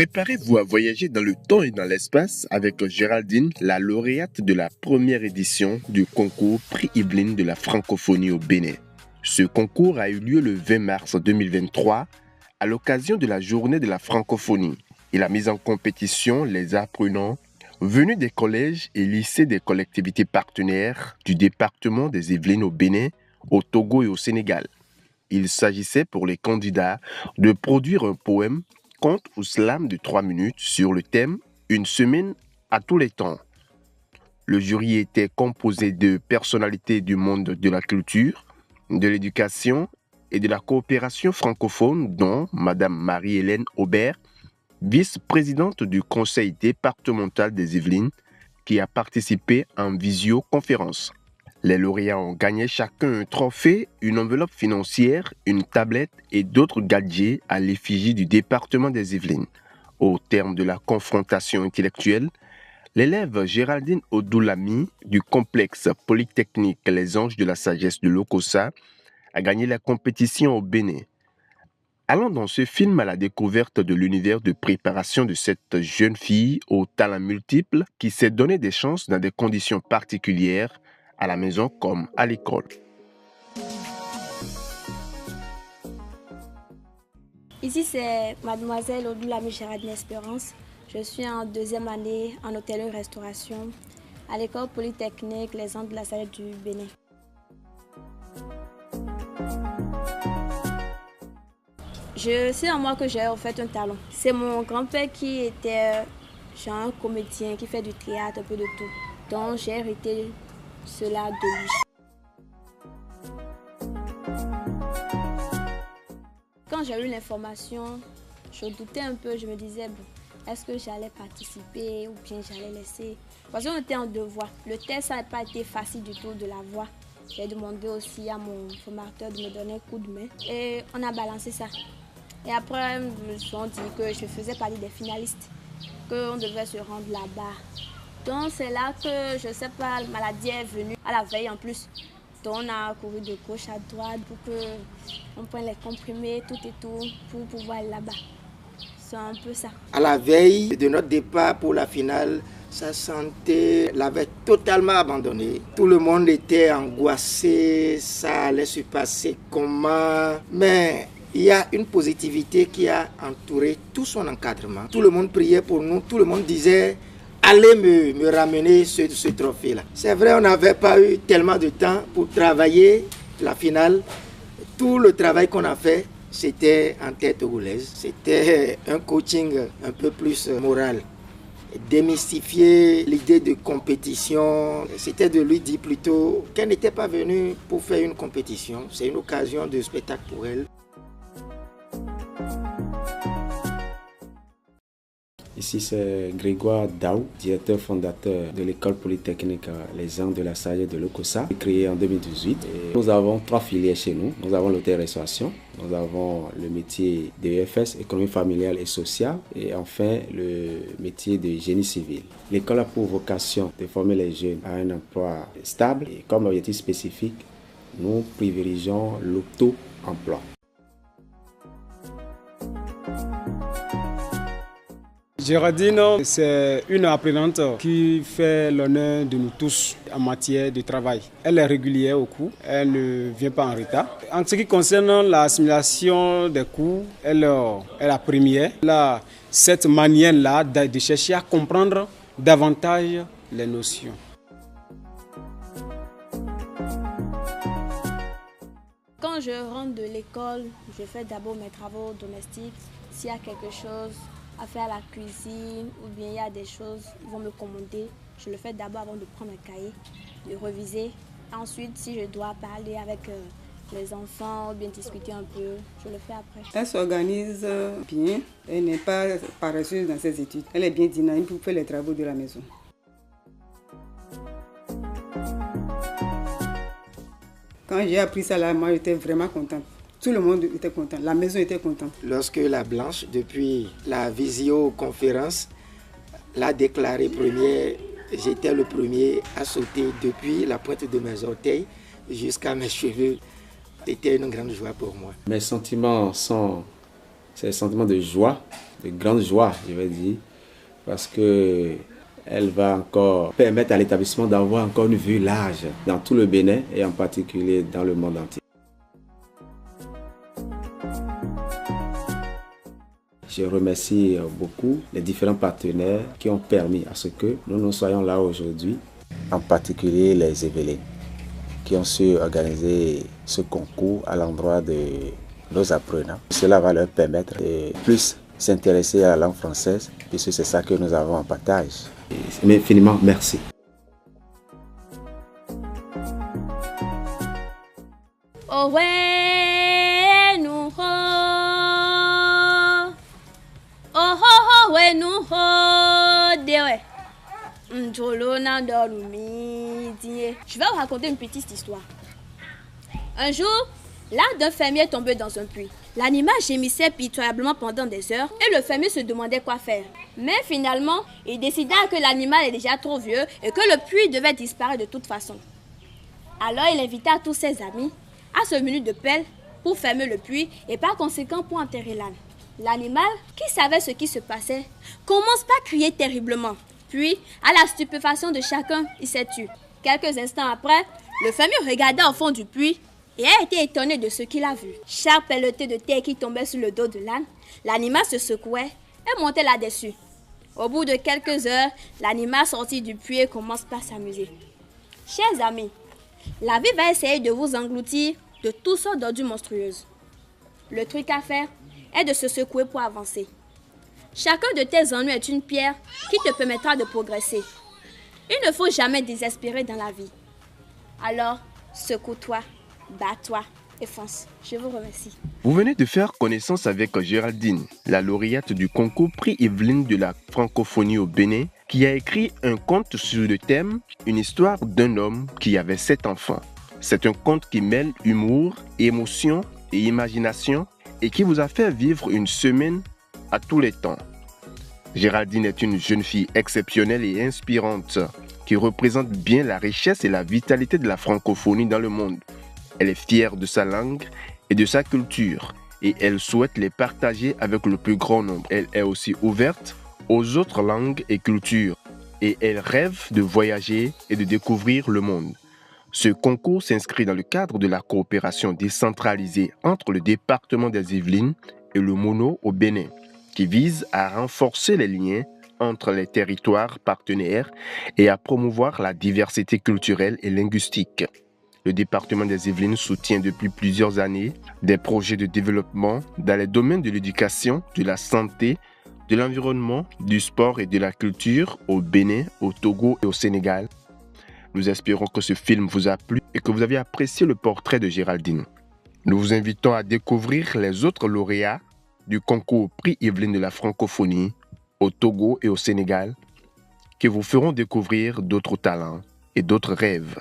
Préparez-vous à voyager dans le temps et dans l'espace avec Géraldine, la lauréate de la première édition du concours Prix Yveline de la francophonie au Bénin. Ce concours a eu lieu le 20 mars 2023 à l'occasion de la journée de la francophonie. Il a mis en compétition les apprenants venus des collèges et lycées des collectivités partenaires du département des Yvelines au Bénin, au Togo et au Sénégal. Il s'agissait pour les candidats de produire un poème, conte ou slam de 3 minutes sur le thème « Une semaine à tous les temps ». Le jury était composé de personnalités du monde de la culture, de l'éducation et de la coopération francophone, dont Madame Marie-Hélène Aubert, vice-présidente du conseil départemental des Yvelines, qui a participé en visioconférence. Les lauréats ont gagné chacun un trophée, une enveloppe financière, une tablette et d'autres gadgets à l'effigie du département des Yvelines. Au terme de la confrontation intellectuelle, l'élève Géraldine Odoulami du complexe polytechnique Les Anges de la Sagesse de l'Okossa a gagné la compétition au Bénin. Allons dans ce film à la découverte de l'univers de préparation de cette jeune fille aux talents multiples qui s'est donné des chances dans des conditions particulières à la maison comme à l'école. Ici, c'est mademoiselle Odoulami Géraldine Espérance. Je suis en 2e année en hôtellerie-restauration à l'école polytechnique Les Andes de la Sagesse du Bénin. Je sais en moi que j'ai en fait un talent. C'est mon grand-père qui était genre un comédien qui fait du théâtre, un peu de tout. Donc j'ai hérité cela de lui. Quand j'ai eu l'information, je doutais un peu, je me disais, bon, est-ce que j'allais participer ou bien j'allais laisser? Parce qu'on était en 2 voix. Le test, ça n'a pas été facile du tout de l'avoir. J'ai demandé aussi à mon formateur de me donner un coup de main et on a balancé ça. Et après, ils me sont dit que je faisais partie des finalistes, qu'on devait se rendre là-bas. Donc c'est là que, je ne sais pas, la maladie est venue à la veille en plus. Donc on a couru de gauche à droite pour qu'on prenne les comprimés, tout et tout, pour pouvoir aller là-bas. C'est un peu ça. À la veille de notre départ pour la finale, sa santé l'avait totalement abandonné. Tout le monde était angoissé, ça allait se passer comment. Mais il y a une positivité qui a entouré tout son encadrement. Tout le monde priait pour nous, tout le monde disait « Allez me ramener ce trophée-là ». C'est vrai, on n'avait pas eu tellement de temps pour travailler la finale. Tout le travail qu'on a fait, c'était en tête togolaise. C'était un coaching un peu plus moral. Démystifier l'idée de compétition, c'était de lui dire plutôt qu'elle n'était pas venue pour faire une compétition. C'est une occasion de spectacle pour elle. Ici, c'est Grégoire Daou, directeur fondateur de l'école polytechnique Les Andes de la Sagesse de l'Okossa, créée en 2018. Et nous avons 3 filières chez nous. Nous avons l'hôtellerie-restauration, nous avons le métier d'EFS, économie familiale et sociale, et enfin le métier de génie civil. L'école a pour vocation de former les jeunes à un emploi stable et comme objectif spécifique, nous privilégions l'auto-emploi. Géraldine, c'est une apprenante qui fait l'honneur de nous tous en matière de travail. Elle est régulière au cours, elle ne vient pas en retard. En ce qui concerne l'assimilation des cours, elle est la première. Elle a cette manière-là de chercher à comprendre davantage les notions. Quand je rentre de l'école, je fais d'abord mes travaux domestiques. S'il y a quelque chose à faire à la cuisine ou bien il y a des choses, ils vont me commander. Je le fais d'abord avant de prendre un cahier, de réviser. Ensuite, si je dois parler avec les enfants ou bien discuter un peu, je le fais après. Elle s'organise bien, elle n'est pas paresseuse dans ses études. Elle est bien dynamique pour faire les travaux de la maison. Quand j'ai appris ça là, moi j'étais vraiment contente. Tout le monde était content, la maison était contente. Lorsque la Blanche, depuis la visioconférence, l'a déclaré première, j'étais le premier à sauter depuis la pointe de mes orteils jusqu'à mes cheveux. C'était une grande joie pour moi. Mes sentiments sont c'est un sentiment de joie, de grande joie, je vais dire, parce que elle va encore permettre à l'établissement d'avoir encore une vue large dans tout le Bénin et en particulier dans le monde entier. Je remercie beaucoup les différents partenaires qui ont permis à ce que nous soyons là aujourd'hui, en particulier les Évélines, qui ont su organiser ce concours à l'endroit de nos apprenants. Cela va leur permettre de plus s'intéresser à la langue française, puisque c'est ça que nous avons en partage. Mais infiniment merci. Oh ouais, nous ouais, nous Je vais vous raconter une petite histoire. Un jour, l'un d'un fermier est tombé dans un puits. L'animal gémissait pitoyablement pendant des heures et le fermier se demandait quoi faire. Mais finalement, il décida que l'animal est déjà trop vieux et que le puits devait disparaître de toute façon. Alors il invita tous ses amis à se munir de pelle pour fermer le puits et par conséquent pour enterrer l'âne. L'animal, qui savait ce qui se passait, commence par crier terriblement. Puis, à la stupéfaction de chacun, il s'est tué. Quelques instants après, le fermier regardait au fond du puits et a été étonné de ce qu'il a vu. Chaque pelletée de terre qui tombait sur le dos de l'âne, l'animal se secouait et montait là-dessus. Au bout de quelques heures, l'animal sorti du puits et commence par s'amuser. Chers amis, la vie va essayer de vous engloutir de toutes sortes d'ordures monstrueuses. Le truc à faire est de se secouer pour avancer. Chacun de tes ennuis est une pierre qui te permettra de progresser. Il ne faut jamais désespérer dans la vie. Alors, secoue-toi, bats-toi et fonce. Je vous remercie. Vous venez de faire connaissance avec Géraldine, la lauréate du concours Prix Yveline de la francophonie au Bénin, qui a écrit un conte sur le thème « Une histoire d'un homme qui avait 7 enfants ». C'est un conte qui mêle humour, émotion et imagination et qui vous a fait vivre une semaine à tous les temps. Géraldine est une jeune fille exceptionnelle et inspirante qui représente bien la richesse et la vitalité de la francophonie dans le monde. Elle est fière de sa langue et de sa culture et elle souhaite les partager avec le plus grand nombre. Elle est aussi ouverte aux autres langues et cultures et elle rêve de voyager et de découvrir le monde. Ce concours s'inscrit dans le cadre de la coopération décentralisée entre le département des Yvelines et le Mono au Bénin, qui vise à renforcer les liens entre les territoires partenaires et à promouvoir la diversité culturelle et linguistique. Le département des Yvelines soutient depuis plusieurs années des projets de développement dans les domaines de l'éducation, de la santé, de l'environnement, du sport et de la culture au Bénin, au Togo et au Sénégal. Nous espérons que ce film vous a plu et que vous avez apprécié le portrait de Géraldine. Nous vous invitons à découvrir les autres lauréats du concours Prix Yveline de la francophonie au Togo et au Sénégal qui vous feront découvrir d'autres talents et d'autres rêves.